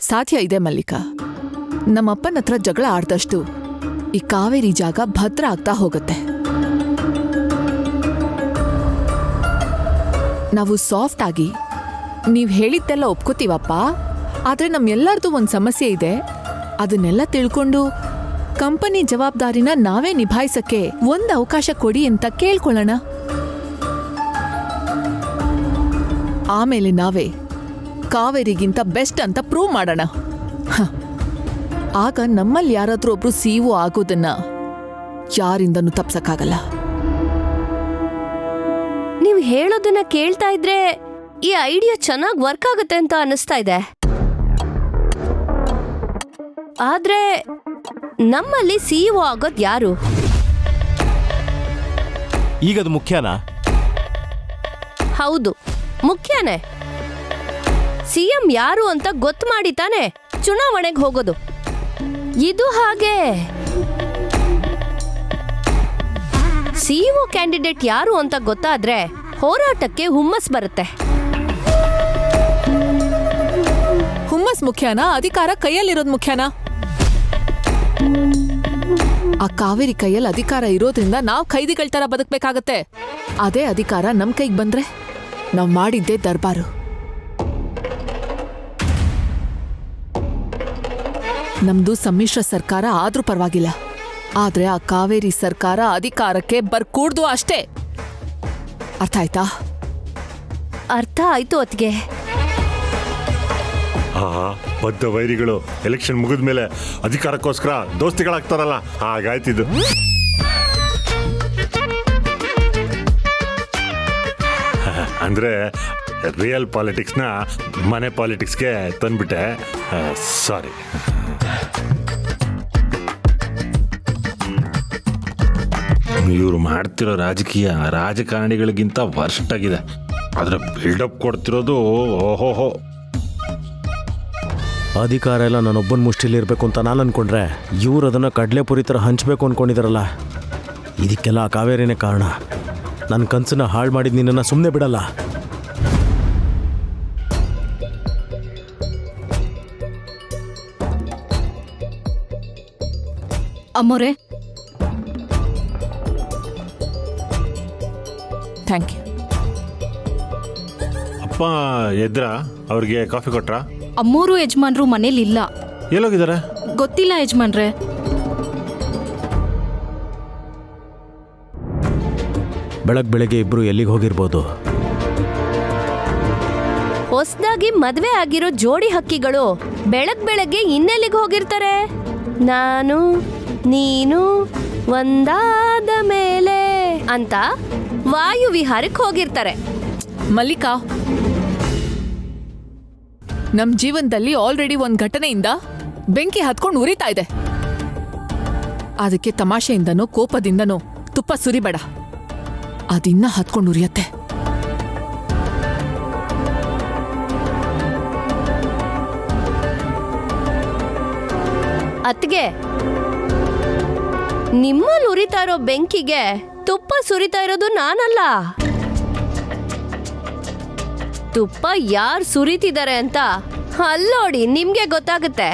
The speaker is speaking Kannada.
ಸಾಧ್ಯ ಇದೆ ಮಲ್ಲಿಕಾ. ನಮ್ಮಪ್ಪನ ಹತ್ರ ಜಗಳ ಆಡ್ದಷ್ಟು ಈ ಕಾವೇರಿ ಜಾಗ ಭದ್ರ ಆಗ್ತಾ ಹೋಗುತ್ತೆ. ನಾವು ಸಾಫ್ಟ್ ಆಗಿ ನೀವ್ ಹೇಳಿದ್ದೆಲ್ಲ ಒಪ್ಕೋತೀವಪ್ಪ. ಆದ್ರೆ ನಮ್ಮೆಲ್ಲರದು ಒಂದ್ ಸಮಸ್ಯೆ ಇದೆ. ಅದನ್ನೆಲ್ಲ ತಿಳ್ಕೊಂಡು ಕಂಪನಿ ಜವಾಬ್ದಾರಿನ ನಾವೇ ನಿಭಾಯಿಸಕ್ಕೆ ಒಂದ್ ಅವಕಾಶ ಕೊಡಿ ಅಂತ ಕೇಳ್ಕೊಳ್ಳೋಣ. ಆಮೇಲೆ ನಾವೇ ಕಾವೇರಿಗಿಂತ ಬೆಸ್ಟ್ ಅಂತ ಪ್ರೂವ್ ಮಾಡೋಣ. ಆಗ ನಮ್ಮಲ್ಲಿ ಯಾರಾದ್ರೂ ಒಬ್ರು ಸಿಇಒ ಆಗೋದನ್ನ ಯಾರಿಂದನೂ ತಪ್ಸಕ್ಕಾಗಲ್ಲ. ನೀವು ಹೇಳೋದನ್ನ ಕೇಳ್ತಾ ಇದ್ರೆ ಈ ಐಡಿಯಾ ಚೆನ್ನಾಗಿ ವರ್ಕ್ ಆಗುತ್ತೆ ಅಂತ ಅನಿಸ್ತಾ ಇದೆ. ಆದ್ರೆ ನಮ್ಮಲ್ಲಿ ಸಿಇಒ ಆಗೋದ್ ಯಾರು? ಈಗದು ಮುಖ್ಯನಾ? ಹೌದು, ಮುಖ್ಯನೇ. ಸಿಎಂ ಯಾರು ಅಂತ ಗೊತ್ತು ಮಾಡಿ ತಾನೆ ಚುನಾವಣೆಗೆ ಹೋಗೋದು. ಇದು ಹಾಗೆ ಸಿಇಒ ಕ್ಯಾಂಡಿಡೇಟ್ ಯಾರು ಅಂತ ಗೊತ್ತಾದ್ರೆ ಹೋರಾಟಕ್ಕೆ ಹುಮ್ಮಸ್ ಬರುತ್ತೆ. ಹುಮ್ಮಸ್ ಮುಖ್ಯನಾ? ಅಧಿಕಾರ ಕೈಯಲ್ಲಿರೋದು ಮುಖ್ಯನಾ? ಆ ಕಾವೇರಿ ಕೈಯಲ್ಲಿ ಅಧಿಕಾರ ಇರೋದ್ರಿಂದ ನಾವು ಖೈದಿಗಳ ತರ ಬದುಕಬೇಕಾಗತ್ತೆ. ಅದೇ ಅಧಿಕಾರ ನಮ್ ಕೈಗೆ ಬಂದ್ರೆ ನಾವ್ ಮಾಡಿದ್ದೇ ದರ್ಬಾರು. ನಮ್ದು ಸಮ್ಮಿಶ್ರ ಸರ್ಕಾರ ಆದ್ರೂ ಪರವಾಗಿಲ್ಲ. ಆದ್ರೆ ಆ ಕಾವೇರಿ ಸರ್ಕಾರ ಅಧಿಕಾರಕ್ಕೆ ಬರ್ಕೂಡ್ದು ಅಷ್ಟೇ. ಅರ್ಥ ಆಯ್ತಾ? ಅರ್ಥ ಆಯ್ತು ಅತ್ಗೆ. ಬದ್ಧ ವೈರಿಗಳು ಎಲೆಕ್ಷನ್ ಮುಗಿದ್ಮೇಲೆ ಅಧಿಕಾರಕ್ಕೋಸ್ಕರ ದೋಸ್ತಿಗಳಾಗ್ತಾರಲ್ಲ, ಹಾಗಾಯ್ತಿದ್ದು. ಅಂದ್ರೆ ರಿಯಲ್ ಪಾಲಿಟಿಕ್ಸ್ನ ಮನೆ ಪಾಲಿಟಿಕ್ಸ್ಗೆ ತಂದ್ಬಿಟ್ಟೆ. ಸಾರಿ. ಇವರು ಮಾಡ್ತಿರೋ ರಾಜಕಾರಣಿಗಳಿಗಿಂತ ವರ್ಸ್ಟ್ ಆಗಿದೆ. ಅದರ ಬಿಲ್ಡಪ್ ಕೊಡ್ತಿರೋದು ಓಹೋಹೋ. ಅಧಿಕಾರ ಎಲ್ಲ ನಾನೊಬ್ಬನ ಮುಷ್ಟಿಲಿರ್ಬೇಕು ಅಂತ ನಾನು ಅನ್ಕೊಂಡ್ರೆ ಇವ್ರು ಅದನ್ನು ಕಡಲೆಪುರಿ ಥರ ಹಂಚಬೇಕು ಅಂದ್ಕೊಂಡಿದ್ದಾರಲ್ಲ. ಇದಕ್ಕೆಲ್ಲ ಕಾವೇರಿನೇ ಕಾರಣ. ನನ್ನ ಕನಸನ್ನ ಹಾಳು ಮಾಡಿದ ನಿನ್ನನ್ನು ಸುಮ್ಮನೆ ಬಿಡಲ್ಲ. ಅಮ್ಮೋರೆ, ಥ್ಯಾಂಕ್ ಯು. ಅಪ್ಪ ಎದ್ರ ಅವ್ರಿಗೆ ಕಾಫಿ ಕೊಟ್ರ? ಅಮ್ಮೋರು ಯಜಮಾನ್ರು ಮನೇಲಿ ಇಲ್ಲ. ಎಲ್ಲೋಗಿದ್ದಾರೆ ಗೊತ್ತಿಲ್ಲ ಯಜಮಾನ್ರೆ. ಬೆಳಗ್ಗೆ ಇಬ್ರು ಎಲ್ಲಿಗೆ ಹೋಗಿರ್ಬೋದು? ಹೊಸದಾಗಿ ಮದ್ವೆ ಆಗಿರೋ ಜೋಡಿ ಹಕ್ಕಿಗಳು ಬೆಳಗ್ಗೆ ಇನ್ನೆಲ್ಲಿಗೆ ಹೋಗಿರ್ತಾರೆ? ನಾನು ನೀನು ಒಂದಾದ ಮೇಲೆ ಅಂತ ವಾಯು ವಿಹಾರಕ್ಕೆ ಹೋಗಿರ್ತಾರೆ. ಮಲ್ಲಿಕಾ, ನಮ್ ಜೀವನದಲ್ಲಿ ಆಲ್ರೆಡಿ ಒಂದ್ ಘಟನೆಯಿಂದ ಬೆಂಕಿ ಹತ್ಕೊಂಡು ಉರಿತಾ ಇದೆ. ಅದಕ್ಕೆ ತಮಾಷೆಯಿಂದನೋ ಕೋಪದಿಂದನೋ ತುಪ್ಪ ಸುರಿಬೇಡ. ಅದಿನ್ನ ಹತ್ಕೊಂಡು ಉರಿಯತ್ತೆ. ಅತ್ಗೆ, ನಿಮ್ಮಲ್ಲಿ ಉರಿತಾ ಇರೋ ಬೆಂಕಿಗೆ ತುಪ್ಪ ಸುರಿತಾ ಇರೋದು ನಾನಲ್ಲ. ತುಪ್ಪ ಯಾರು ಸುರಿತಿದ್ದಾರೆ ಅಂತ ಅಲ್ಲೋಡಿ, ನಿಮ್ಗೆ ಗೊತ್ತಾಗುತ್ತೆ.